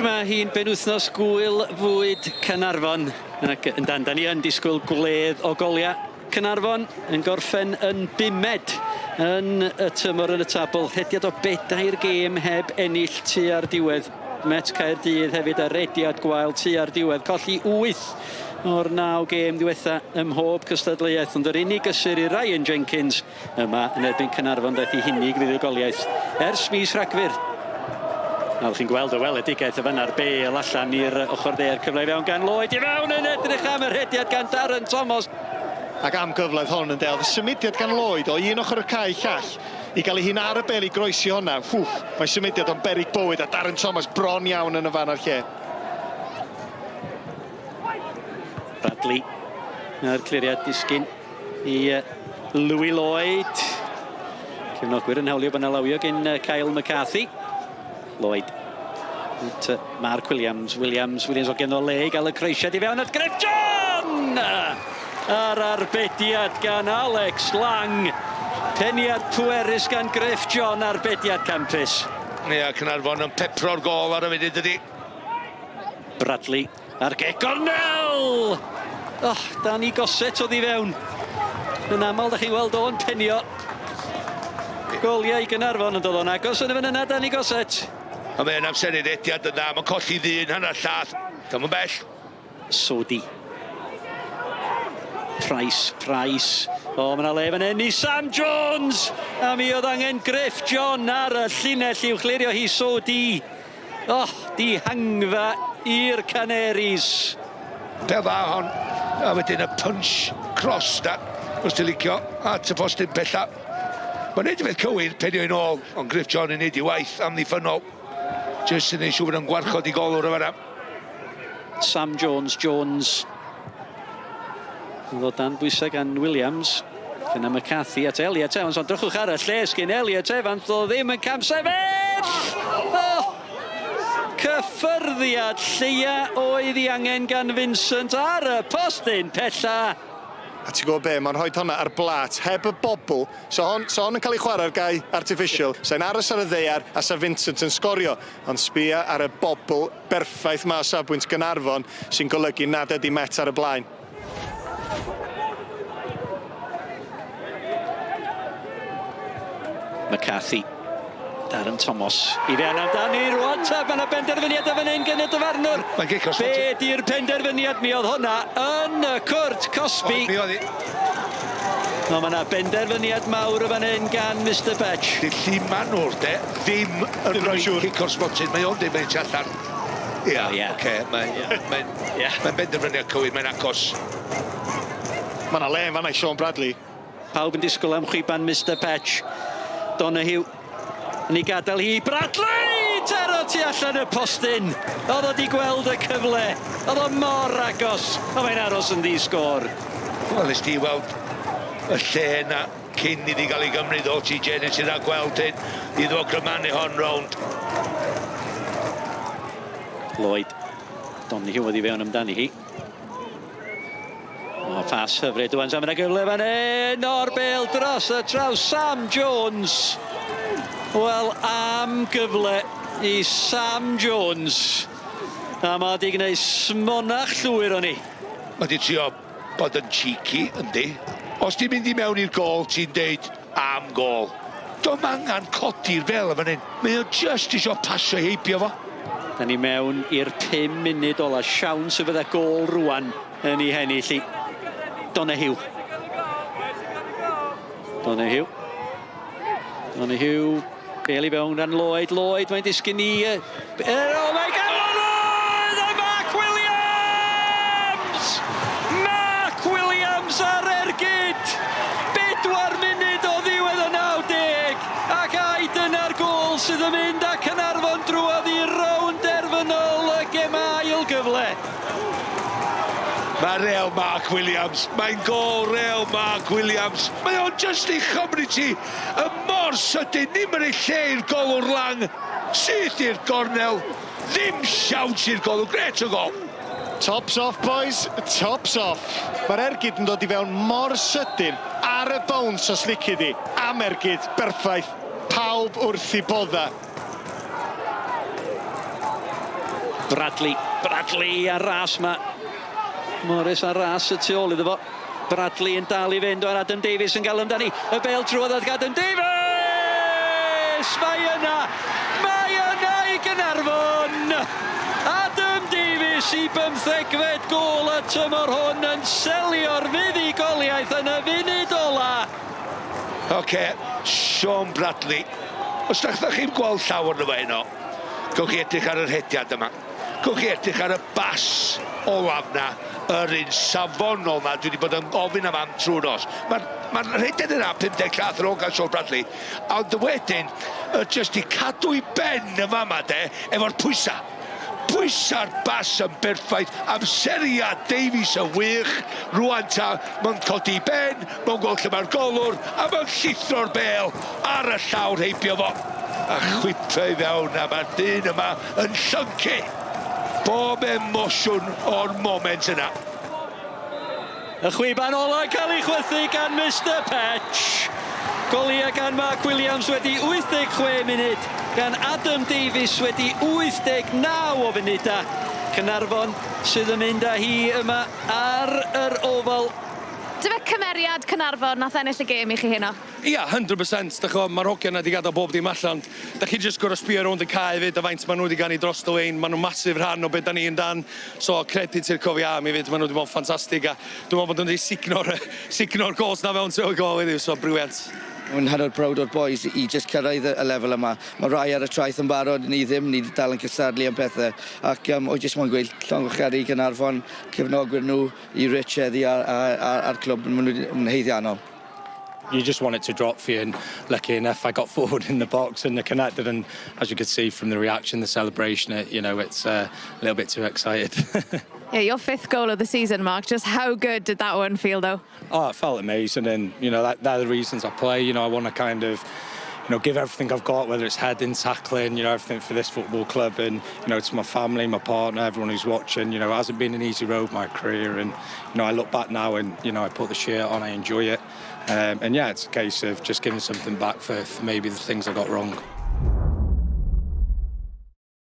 Mae hi'n benwythnos gwyl fwyd Caernarfon ac yn dan ni yn disgwyl gwledd o goliau. Caernarfon yn gorffen yn 5 yn y tymor yn y tabl. Hediad o 4 gêm heb ennill tu ar diwedd. Met Caerdydd hefyd a rediad gwael tu ar diwedd. Colli 8 o'r 9 gêm diwetha ym mhob cystadleuaeth. Ond yr unig gysur i Ryan Jenkins yma yn erbyn Caernarfon daeth i hunig fuddugoliaeth ers mis Rhagfyr. Nawr chi'n gweld y weledigaeth y fanna'r bel allan i'r ochr dde'r cyfle fewn gan Lloyd i fewn yn edrych am yr hediad gan Darren Thomas. Ac am gyfledd hon yn del, y symudiad gan Lloyd o un ochr y cae llall i gael ei hun ar y bel i groesi honna. Mae'n symudiad o'n berig bywyd a Darren Thomas bron iawn yn y fan ar lle. Bradley na'r cliriad disgyn i Louis Lloyd. Cefnogwyr yn hawlio bod yna lawio gen Kyle McCarthy. Lloyd at Mark Williams o gen o le i gael y creisiad i fewn at Griff John! Ar arbediad gan Alex Lang. Peniad pwerus gan Griff John ar bediad campus. Ie, Caernarfon yn pepro'r gol ar y funud ydi. Bradley ar ge Cornel! Dani Goset oedd i fewn. Yn aml, da chi'n weld o'n penio. Goliau i Caernarfon yn dod o'n agos yn y fan yna, Dani Goset. A mae'n amser i'r ediad yn dda, mae'n colli ddyn hanner llath. Dyma bell. Sodi. Price. Mae yna le fan hyn i Sam Jones. A mi oedd angen Griff John ar y llinell i'w chlirio hi Sodi. Di hangfa i'r Canaries. Pe dda hon. A wedyn y punch cross da. Os ti'n licio. At y postyn bella. Mae'n neud i beth cywir, penio i'n ôl. Ond Griff John yn neud i waith amddiffynol. Just yn ei siŵr yn gwarchod i golwr y fanna. Sam Jones. Ddod dan bwysau gan Williams. Gyda McCarthy at Elliot Evans. Ond drychwch ar y lles gyn Elliot Evans. Ddo ddim yn cam sefyll! Cyffyrddiad lleia oedd i angen gan Vincent ar y postyn pella. A ti'n gwybod be, mae'n rhoi honna ar blat, heb y bobl. So hon yn cael ei chwarae'r gai artificial. Sa'n aros ar y ddeiar a sa Vincent yn sgorio. Ond sbia ar y bobl berffaith ma o safbwynt Caernarfon sy'n golygu nad ydi Met ar y blaen. McCarthy. Darren Thomas. I fewn amdani rwan. Mae yna benderfyniad y fan hyn gen y dyfarnwr. Be di'r penderfyniad? Mi oedd hwnna yn y cwrt Cosby. Mi oedd i. Mae yna benderfyniad mawr y fan hyn gan Mr Patch. Dilli manwr de, ddim yn rhoi cic o'r sbotyn. Mae o'n ddim yn allan. Ia, oce. Mae'n benderfyniad cywir, mae'n agos. Mae yna le yn fanna i Sean Bradley. Pawb yn disgwyl am chwiban Mr Patch. Donahue. Yn ei gadael hi Bradley! Taro tu allan y postyn. Oedd o di gweld y cyfle. Oedd o mor agos. A mae'n aros yn ddi-sgor. Wel, nes ti weld y lle yna cyn iddi gael ei gymryd o ti Jennings sy'n gweld hyn. I ddod grymannu hon rownd. Lloyd. Donahue oedd i fewn amdani hi. Pas hyfryd. Dwi'n sam yna gyfle fan hyn. O'r bel dros y traws Sam Jones. Wel, am gyfle i Sam Jones. A mae di gwneud smonach llwyr o'n i. Mae di trio bod yn cheeky, yndi. Os ti'n mynd i mewn i'r gol, ti'n deud am gol. Do'n angen codi'r bel yn fan hyn. Mae o just isio pasio heibio fo. Da ni mewn i'r 5 munud ola. Siawns y fydda gol rwan yn ei hennill i. Donahue. Bel i fewn ran Lloyd, mae'n disgyn i... Oh my God, Lloyd! A Mark Williams! Mark Williams ar ergyd! 4 munud o ddiwedd o 90! Ac ai dyna'r gol sydd yn mynd â Caernarfon drwodd i rownd derfynol y gemau gyfle. Mae real Mark Williams. Mae'n gol real Mark Williams. Mae o'n just ei chymryd ti y mor sydyn. Dim yn ei lle i'r golwr Lang. Syth i'r gornel. Ddim siawns i'r golwr. Gret o gol. Tops off, boys. Tops off. Mae'r ergyd yn dod i fewn mor sydyn ar y bounce os lici di. Am ergyd, berffaith. Pawb wrth i bodda. Bradley ar ras ma. Morris ar ras y tu ôl iddo fo. Bradley yn dal I fynd o'r Adam Davies yn gael amdani. Y bel trwodd at Adam Davies! Mae yna I Caernarfon! Adam Davies I 15fed gôl y tymor hwn yn selio'r fuddugoliaeth yn y funud ola. OK, Sean Bradley. Os ydych chi'n gweld llawer yma heno, gowch chi edrych ar yr hediad yma. Gowch chi edrych ar y bas olaf na, yr un safonol na, dwi wedi bod yn ofyn am trwy'r nos. Mae'r rhedeg yna 50 llath ar ôl gael Sean Bradley, ond wedyn, jyst I cadw I ben y fama efo'r pwysa. Pwysa'r bas yn berffaith, amseriad Davies yn wych, rwan ta, mae'n codi ben, mae'n gweld lle mae'r golwr, a mae'n llithro'r bel ar y llawr heibio fo. A chwipio I fewn, a mae'r dyn yma yn llyncu. Bob emosiwn o'r moment yna. Y chwiban ola cael ei chwythu gan Mr Petch. Golia gan Mark Williams wedi 86 munud, gan Adam Davies wedi 89 o funudau. Caernarfon sydd yn mynd â hi yma ar yr ofal. Dyma cymeriad Caernarfon nath ennill y gêm I chi heno? Ia, 100%. Mae'r hogiau yna wedi gadael bob dim allan. Da chi jyst gorau sbio rownd y cae fyd, a faint maen nhw wedi ganu dros y lein. Maen nhw'n masif rhan o beth da ni'n dan. So, credit i'r cofiam I fyd. Maen nhw wedi bod yn ffantastig. A dwi'n meddwl bod nhw wedi signo'r gols na fewn sy'n gol iddi. So, briliant. Mae'n hanner proud o'r boys I just cyrraedd y lefel yma. Mae rai ar y traeth yn barod, ni ddim, ni dal yn cystadlu am pethau. Ac o jyst mae'n gweud llongychari Caernarfon, cefnogwyr nhw I Rich heddi a'r clwb. Maen nhw'n heiddiannol. You just want it to drop for you, and lucky enough I got forward in the box and they connected, and as you could see from the reaction, the celebration, it's a little bit too excited. Yeah, your 5th goal of the season, Mark. Just how good did that one feel, though? Oh, it felt amazing, and they're the reasons I play. I want to kind of give everything I've got, whether it's heading, tackling, everything for this football club, and to my family, my partner, everyone who's watching. It hasn't been an easy road my career, and I look back now and I put the shirt on, I enjoy it, and yeah, it's a case of just giving something back for maybe the things I got wrong.